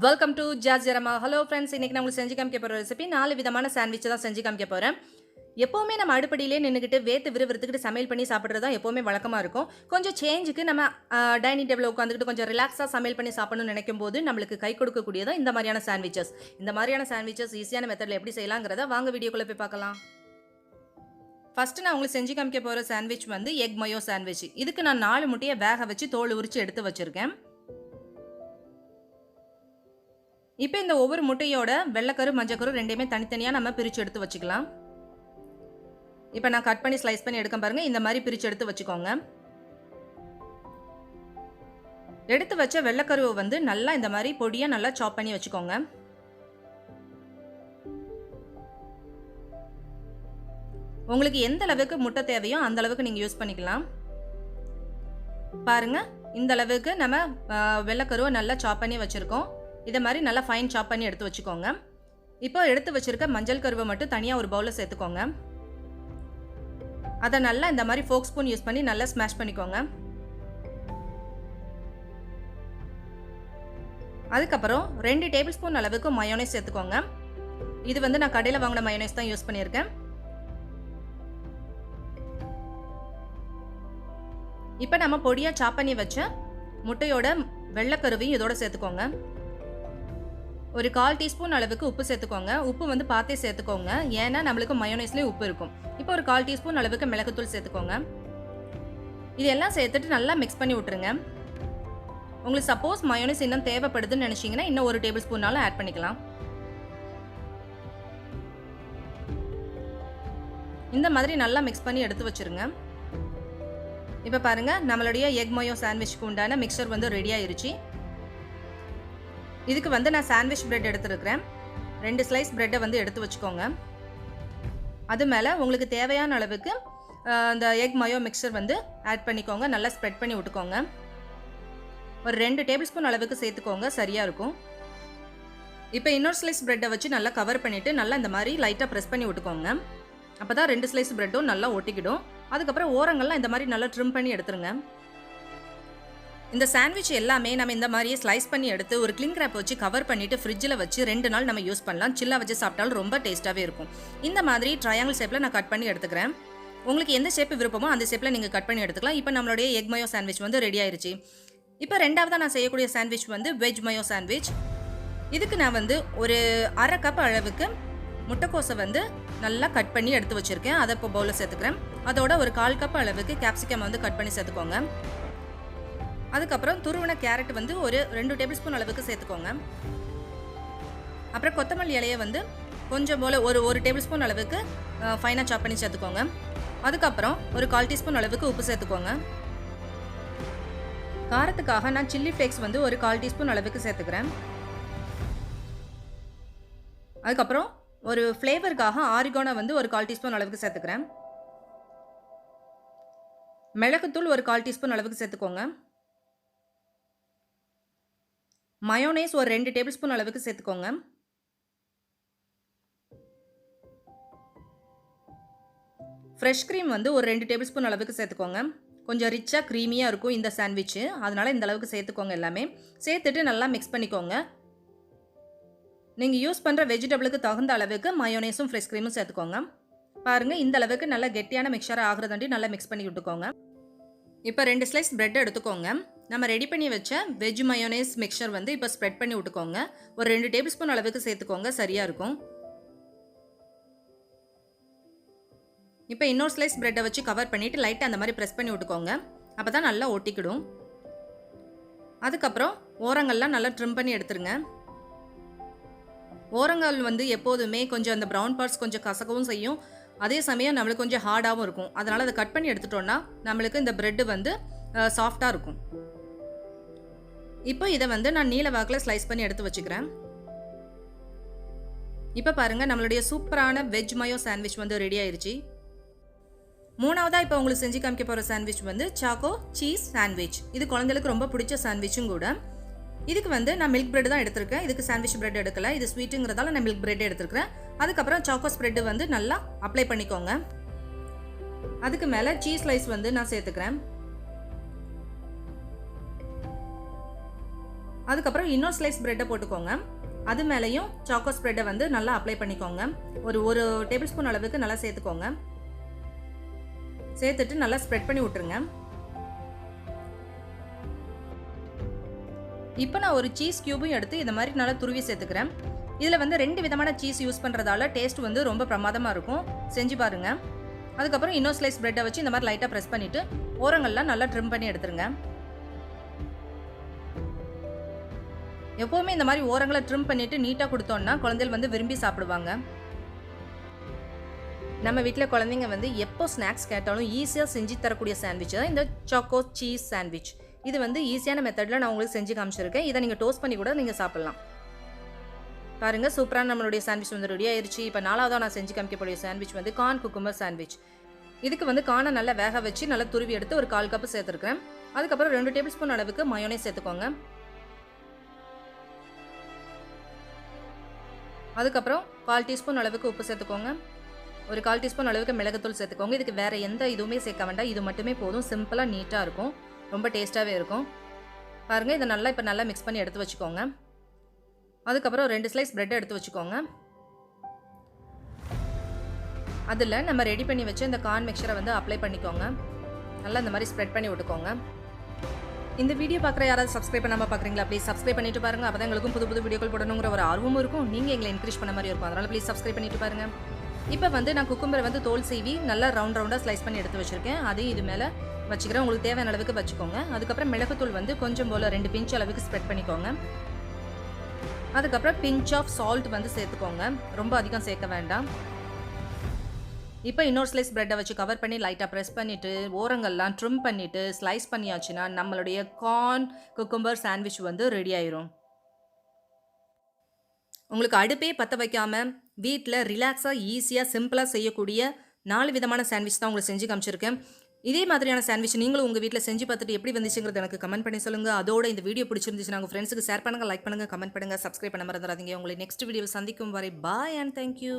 Welcome to ஜாஸி அரமா. Hello friends, இன்றைக்கி நான் உங்களுக்கு செஞ்சு காமிக்க போகிற ரெசிபி 4 விதமான சாண்ட்விச் தான் செஞ்சு காமிக்க போகிறேன். எப்போவுமே நம்ம அடுப்படியிலே நின்றுக்கிட்டு வேத்து விறுவிறுத்துக்கிட்டு சமையல் பண்ணி சாப்பிட்றது தான் எப்போவுமே வழக்கமாக இருக்கும். கொஞ்சம் சேஞ்சுக்கு நம்ம டைனிங் டேபிளில் உட்காந்துக்கிட்டு கொஞ்சம் ரிலாக்ஸாக சமையல் பண்ணி சாப்பிடணும்னு நினைக்கும் போது நம்மளுக்கு கை கொடுக்கக்கூடியதான் இந்த மாதிரியான சாண்ட்விச்சஸ். இந்த மாதிரியான சாண்ட்விச்சஸ் ஈஸியான மெத்தடில் எப்படி செய்யலாங்கிறத வாங்க வீடியோக்குள்ளே போய் பார்க்கலாம். ஃபஸ்ட்டு நான் உங்களுக்கு செஞ்சு காமிக்க போகிற சாண்ட்விச் வந்து எக் மயோ சாண்ட்விச். இதுக்கு நான் 4 முட்டையை வேக வச்சு தோல் உரித்து எடுத்து வச்சுருக்கேன். இப்போ இந்த ஒவ்வொரு முட்டையோட வெள்ளைக்கரு மஞ்சக்கரு ரெண்டையுமே தனித்தனியாக நம்ம பிரித்து எடுத்து வச்சுக்கலாம். இப்போ நான் கட் பண்ணி ஸ்லைஸ் பண்ணி எடுக்க பாருங்கள். இந்த மாதிரி பிரித்து எடுத்து வச்சுக்கோங்க. எடுத்து வச்ச வெள்ளைக்கருவை வந்து நல்லா இந்த மாதிரி பொடியாக நல்லா சாப் பண்ணி வச்சுக்கோங்க. உங்களுக்கு எந்த அளவுக்கு முட்டை தேவையோ அந்த அளவுக்கு நீங்கள் யூஸ் பண்ணிக்கலாம். பாருங்கள், இந்த அளவுக்கு நம்ம வெள்ளைக்கருவை நல்லா சாப் பண்ணி வச்சுருக்கோம். இதை மாதிரி நல்லா ஃபைன் சாப் பண்ணி எடுத்து வச்சுக்கோங்க. இப்போ எடுத்து வச்சுருக்க மஞ்சள் கருவை மட்டும் தனியாக ஒரு பவுலில் சேர்த்துக்கோங்க. அதை நல்லா இந்த மாதிரி ஃபோக் ஸ்பூன் யூஸ் பண்ணி நல்லா ஸ்மாஷ் பண்ணிக்கோங்க. அதுக்கப்புறம் 2 டேபிள் ஸ்பூன் அளவுக்கு மயோனைஸ் சேர்த்துக்கோங்க. இது வந்து நான் கடையில் வாங்கின மயோனைஸ் தான் யூஸ் பண்ணியிருக்கேன். இப்போ நம்ம பொடியாக சாப் பண்ணி வச்ச முட்டையோட வெள்ளைக்கருவையும் இதோட சேர்த்துக்கோங்க. ஒரு 1/4 டீஸ்பூன் அளவுக்கு உப்பு சேர்த்துக்கோங்க. உப்பு வந்து பார்த்தே சேர்த்துக்கோங்க, ஏன்னா நம்மளுக்கு மயோனைஸ்லேயும் உப்பு இருக்கும். இப்போ ஒரு 1/4 டீஸ்பூன் அளவுக்கு மிளகுத்தூள் சேர்த்துக்கோங்க. இதெல்லாம் சேர்த்துட்டு நல்லா மிக்ஸ் பண்ணி விட்டுருங்க. உங்களுக்கு சப்போஸ் மயோனைஸ் இன்னும் தேவைப்படுதுன்னு நினச்சிங்கன்னா இன்னும் 1 டேபிள் ஸ்பூன்னாலும் ஆட் பண்ணிக்கலாம். இந்த மாதிரி நல்லா மிக்ஸ் பண்ணி எடுத்து வச்சுருங்க. இப்போ பாருங்கள், நம்மளுடைய எக் மயோ சாண்ட்விச்சுக்கு உண்டான மிக்சர் வந்து ரெடி ஆயிருச்சு. இதுக்கு வந்து நான் சாண்ட்விச் பிரெட் எடுத்துருக்கிறேன். 2 ஸ்லைஸ் பிரெட்டை வந்து எடுத்து வச்சுக்கோங்க. அது மேலே உங்களுக்கு தேவையான அளவுக்கு இந்த எக் மயோ மிக்சர் வந்து ஆட் பண்ணிக்கோங்க. நல்லா ஸ்ப்ரெட் பண்ணி விட்டுக்கோங்க. ஒரு 2 டேபிள் ஸ்பூன் அளவுக்கு சேர்த்துக்கோங்க, சரியாக இருக்கும். இப்போ இன்னொரு ஸ்லைஸ் பிரெட்டை வச்சு நல்லா கவர் பண்ணிவிட்டு நல்லா இந்த மாதிரி லைட்டாக ப்ரெஸ் பண்ணி விட்டுக்கோங்க. அப்போ தான் 2 ஸ்லைஸ் பிரெட்டும் நல்லா ஒட்டிக்கிடும். அதுக்கப்புறம் ஓரங்கள்லாம் இந்த மாதிரி நல்லா ட்ரிம் பண்ணி எடுத்துருங்க. இந்த சாண்ட்விச் எல்லாமே நம்ம இந்த மாதிரியே ஸ்லைஸ் பண்ணி எடுத்து ஒரு கிளிங் ரேப் வச்சு கவர் பண்ணிவிட்டு ஃப்ரிட்ஜில் வச்சு 2 நாள் நம்ம யூஸ் பண்ணலாம். சில்லாக வச்சு சாப்பிட்டாலும் ரொம்ப டேஸ்ட்டாகவே இருக்கும். இந்த மாதிரி ட்ரையாங்கிள் ஷேப்பில் நான் கட் பண்ணி எடுத்துக்கிறேன். உங்களுக்கு எந்த ஷேப் விருப்பமோ அந்த ஷேப்பில் நீங்கள் கட் பண்ணி எடுத்துக்கலாம். இப்போ நம்மளுடைய எக் மயோ சாண்ட்விச் வந்து ரெடி ஆயிருச்சு. இப்போ ரெண்டாவதாக நான் செய்யக்கூடிய சாண்ட்விச் வந்து வெஜ் மயோ சாண்ட்விச். இதுக்கு நான் வந்து ஒரு 1/2 கப் அளவுக்கு முட்டைக்கோஸை வந்து நல்லா கட் பண்ணி எடுத்து வச்சுருக்கேன். அதை இப்போ பவுலில் சேர்த்துக்கிறேன். அதோட ஒரு 1/4 கப் அளவுக்கு கேப்சிகம் வந்து கட் பண்ணி சேர்த்துக்கோங்க. அதுக்கப்புறம் துருவின கேரட் வந்து ஒரு 2 டேபிள் ஸ்பூன் அளவுக்கு சேர்த்துக்கோங்க. அப்புறம் கொத்தமல்லி இலையை வந்து கொஞ்சம் போல் ஒரு டேபிள் ஸ்பூன் அளவுக்கு ஃபைனாக சாப் பண்ணி சேர்த்துக்கோங்க. அதுக்கப்புறம் ஒரு 1/4 டீஸ்பூன் அளவுக்கு உப்பு சேர்த்துக்கோங்க. காரத்துக்காக நான் சில்லி ஃப்ளேக்ஸ் வந்து ஒரு 1/4 டீஸ்பூன் அளவுக்கு சேர்த்துக்கிறேன். அதுக்கப்புறம் ஒரு ஃப்ளேவருக்காக ஆரிகானோ வந்து ஒரு 1/4 டீஸ்பூன் அளவுக்கு சேர்த்துக்கிறேன். மிளகுத்தூள் ஒரு 1/4 டீஸ்பூன் அளவுக்கு சேர்த்துக்கோங்க. மயோனைஸ் ஒரு 2 டேபிள் ஸ்பூன் அளவுக்கு சேர்த்துக்கோங்க. ஃப்ரெஷ் க்ரீம் வந்து ஒரு 2 டேபிள் ஸ்பூன் அளவுக்கு சேர்த்துக்கோங்க. கொஞ்சம் ரிச்சாக க்ரீமியாக இருக்கும் இந்த சாண்ட்விச்சு, அதனால் இந்த அளவுக்கு சேர்த்துக்கோங்க. எல்லாமே சேர்த்துட்டு நல்லா மிக்ஸ் பண்ணிக்கோங்க. நீங்கள் யூஸ் பண்ணுற வெஜிடபிளுக்கு தகுந்த அளவுக்கு மயோனைஸும் ஃப்ரெஷ் க்ரீமும் சேர்த்துக்கோங்க. பாருங்கள், இந்த அளவுக்கு நல்லா கெட்டியான மிக்சராக ஆகிறதாண்டி நல்லா மிக்ஸ் பண்ணி விட்டுக்கோங்க. இப்போ 2 ஸ்லைஸ் பிரெட் எடுத்துக்கோங்க. நம்ம ரெடி பண்ணி வச்ச வெஜ் மயோனைஸ் மிக்சர் வந்து இப்போ ஸ்ப்ரெட் பண்ணி விட்டுக்கோங்க. ஒரு 2 டேபிள் ஸ்பூன் அளவுக்கு சேர்த்துக்கோங்க, சரியாக இருக்கும். இப்போ இன்னொரு ஸ்லைஸ் பிரெட்டை வச்சு கவர் பண்ணிவிட்டு லைட்டாக அந்த மாதிரி ப்ரெஸ் பண்ணி விட்டுக்கோங்க. அப்போ தான் நல்லா ஒட்டிக்கிடும். அதுக்கப்புறம் ஓரங்கள்லாம் நல்லா ட்ரிம் பண்ணி எடுத்துருங்க. ஓரங்கள் வந்து எப்போதுமே கொஞ்சம் அந்த ப்ரௌன் பார்ட்ஸ் கொஞ்சம் கசக்கவும் செய்யும், அதே சமயம் நம்மளுக்கு கொஞ்சம் ஹார்டாகவும் இருக்கும். அதனால் அதை கட் பண்ணி எடுத்துட்டோன்னா நம்மளுக்கு இந்த பிரெட்டு வந்து சாஃப்டாக இருக்கும். இப்போ இதை வந்து நான் நீல வாக்கில் ஸ்லைஸ் பண்ணி எடுத்து வச்சுக்கிறேன். இப்போ பாருங்கள், நம்மளுடைய சூப்பரான வெஜ் மயோ சாண்ட்விச் வந்து ரெடி ஆயிருச்சு. மூணாவதாக இப்போ உங்களுக்கு செஞ்சு காமிக்க போகிற சாண்ட்விச் வந்து சாக்கோ சீஸ் சாண்ட்விச். இது குழந்தைகளுக்கு ரொம்ப பிடிச்ச சாண்ட்விச்சும் கூட. இதுக்கு வந்து நான் மில்க் பிரெட் தான் எடுத்துருக்கேன். இதுக்கு சாண்ட்விச் பிரெட் எடுக்கல, இது ஸ்வீட்டுங்கிறதால நான் மில்க் பிரெட் எடுத்துருக்கேன். அதுக்கப்புறம் சாக்கோ ஸ்ப்ரெட் வந்து நல்லா அப்ளை பண்ணிக்கோங்க. அதுக்கு மேலே சீஸ் ஸ்லைஸ் வந்து நான் சேர்த்துக்கிறேன். அதுக்கப்புறம் இன்னொரு ஸ்லைஸ் ப்ரெட்டை போட்டுக்கோங்க. அது மேலேயும் சாக்கோ ஸ்ப்ரெட்டை வந்து நல்லா அப்ளை பண்ணிக்கோங்க. ஒரு டேபிள் ஸ்பூன் அளவுக்கு நல்லா சேர்த்துக்கோங்க. சேர்த்துட்டு நல்லா ஸ்ப்ரெட் பண்ணி விட்டுருங்க. இப்போ நான் ஒரு சீஸ் கியூபும் எடுத்து இந்த மாதிரி நல்லா துருவி சேர்த்துக்கிறேன். இதில் வந்து 2 விதமான சீஸ் யூஸ் பண்ணுறதால டேஸ்ட் வந்து ரொம்ப பிரமாதமாக இருக்கும். செஞ்சு பாருங்கள். அதுக்கப்புறம் இன்னொரு ஸ்லைஸ் ப்ரெட்டை வச்சு இந்த மாதிரி லைட்டாக ப்ரெஸ் பண்ணிவிட்டு ஓரங்கள்லாம் நல்லா ட்ரிம் பண்ணி எடுத்துருங்க. எப்போவுமே இந்த மாதிரி ஓரங்களை ட்ரிம் பண்ணிவிட்டு நீட்டாக கொடுத்தோன்னா குழந்தைகள் வந்து விரும்பி சாப்பிடுவாங்க. நம்ம வீட்டில் குழந்தைங்க வந்து எப்போ ஸ்நாக்ஸ் கேட்டாலும் ஈஸியாக செஞ்சு தரக்கூடிய சாண்ட்விச் தான் இந்த சாக்கோ சீஸ் சாண்ட்விச். இது வந்து ஈஸியான மெத்தடில் நான் உங்களுக்கு செஞ்சு காமிச்சிருக்கேன். இதை நீங்கள் டோஸ்ட் பண்ணி கூட நீங்கள் சாப்பிட்லாம். பாருங்கள், சூப்பரான நம்மளுடைய சாண்ட்விச் வந்து ரெடி ஆயிடுச்சு. இப்போ 4வதாக நான் செஞ்சு காமிக்கக்கூடிய சாண்ட்விச் வந்து கார்ன் குக்கும்பர் சாண்ட்விச். இதுக்கு வந்து கார்னை நல்லா வேக வச்சு நல்லா துருவி எடுத்து ஒரு 1/4 கப் சேர்த்துருக்கேன். அதுக்கப்புறம் 2 டேபிள் ஸ்பூன் அளவுக்கு மயோனேஸ் சேர்த்துக்கோங்க. அதுக்கப்புறம் 1/4 டீஸ்பூன் அளவுக்கு உப்பு சேர்த்துக்கோங்க. ஒரு 1/4 டீஸ்பூன் அளவுக்கு மிளகுத்தூள் சேர்த்துக்கோங்க. இதுக்கு வேறு எந்த இதுவுமே சேர்க்க வேண்டாம். இது மட்டுமே போதும். சிம்பிளாக நீட்டாக இருக்கும். ரொம்ப டேஸ்ட்டாகவே இருக்கும். பாருங்கள், இதை இப்போ நல்லா மிக்ஸ் பண்ணி எடுத்து வச்சுக்கோங்க. அதுக்கப்புறம் 2 ஸ்லைஸ் ப்ரெட் எடுத்து வச்சுக்கோங்க. அதில் நம்ம ரெடி பண்ணி வச்சு இந்த கார்ன் மிக்சரை வந்து அப்ளை பண்ணிக்கோங்க. நல்லா இந்த மாதிரி ஸ்ப்ரெட் பண்ணி விட்டுக்கோங்க. இந்த வீடியோ பார்க்குற யாராவது சப்ஸ்கிரைப் பண்ணாமல் பார்க்குறீங்களா? ப்ளீஸ் சப்ஸ்கிரைப் பண்ணிட்டு பாருங்க. அப்போ தான் எங்களுக்கும் புது வீடியோக்கள் போடணுங்கிற ஒரு ஆர்வமும் இருக்கும். நீங்கள் எங்களை என்கரேஜ் பண்ண மாதிரி இருக்கும். அதனால் ப்ளீஸ் சப்ஸ்கிரைப் பண்ணிட்டு பாருங்க. இப்போ வந்து நான் குக்கும்பரை வந்து தோல் சீவி நல்லா ரவுண்டாக ஸ்லைஸ் பண்ணி எடுத்து வச்சுருக்கேன். அதையும் இது மேலே வச்சுக்கிறேன். உங்களுக்கு தேவையான அளவுக்கு வச்சுக்கோங்க. அதுக்கப்புறம் மிளகுத்தூள் வந்து கொஞ்சம் போல் 2 பிஞ்ச் அளவுக்கு ஸ்ப்ரெட் பண்ணிக்கோங்க. அதுக்கப்புறம் பிஞ்ச் ஆஃப் சால்ட் வந்து சேர்த்துக்கோங்க. ரொம்ப அதிகம் சேர்க்க வேண்டாம். இப்போ இன்னொரு ஸ்லைஸ் ப்ரெட்டை வச்சு கவர் பண்ணி லைட்டாக ப்ரெஸ் பண்ணிவிட்டு ஓரங்கள்லாம் ட்ரிம் பண்ணிவிட்டு ஸ்லைஸ் பண்ணியாச்சுன்னா நம்மளுடைய கார்ன் குக்கும்பர் சாண்ட்விச் வந்து ரெடி ஆயிரும். உங்களுக்கு அடுப்பே பற்ற வைக்காமல் வீட்டில் ரிலாக்ஸாக ஈஸியாக சிம்பிளாக செய்யக்கூடிய 4 விதமான சாண்ட்விச் தான் உங்களுக்கு செஞ்சு காமிச்சிருக்கேன். இதே மாதிரியான சாண்ட்விச் நீங்களும் உங்கள் வீட்டில் செஞ்சு பார்த்துட்டு எப்படி வந்துச்சுங்கிறது எனக்கு கமெண்ட் பண்ணி சொல்லுங்கள். அதோட இந்த வீடியோ பிடிச்சிருந்துச்சுன்னா உங்கள் ஃப்ரெண்ட்ஸுக்கு ஷேர் பண்ணுங்கள், லைக் பண்ணுங்கள், கமெண்ட் பண்ணுங்கள், சப்ஸ்கிரைப் பண்ண மறந்துடாதீங்க. உங்களை நெக்ஸ்ட் வீடியோவில் சந்திக்கும் வரை பாய் அண்ட் தேங்க்யூ.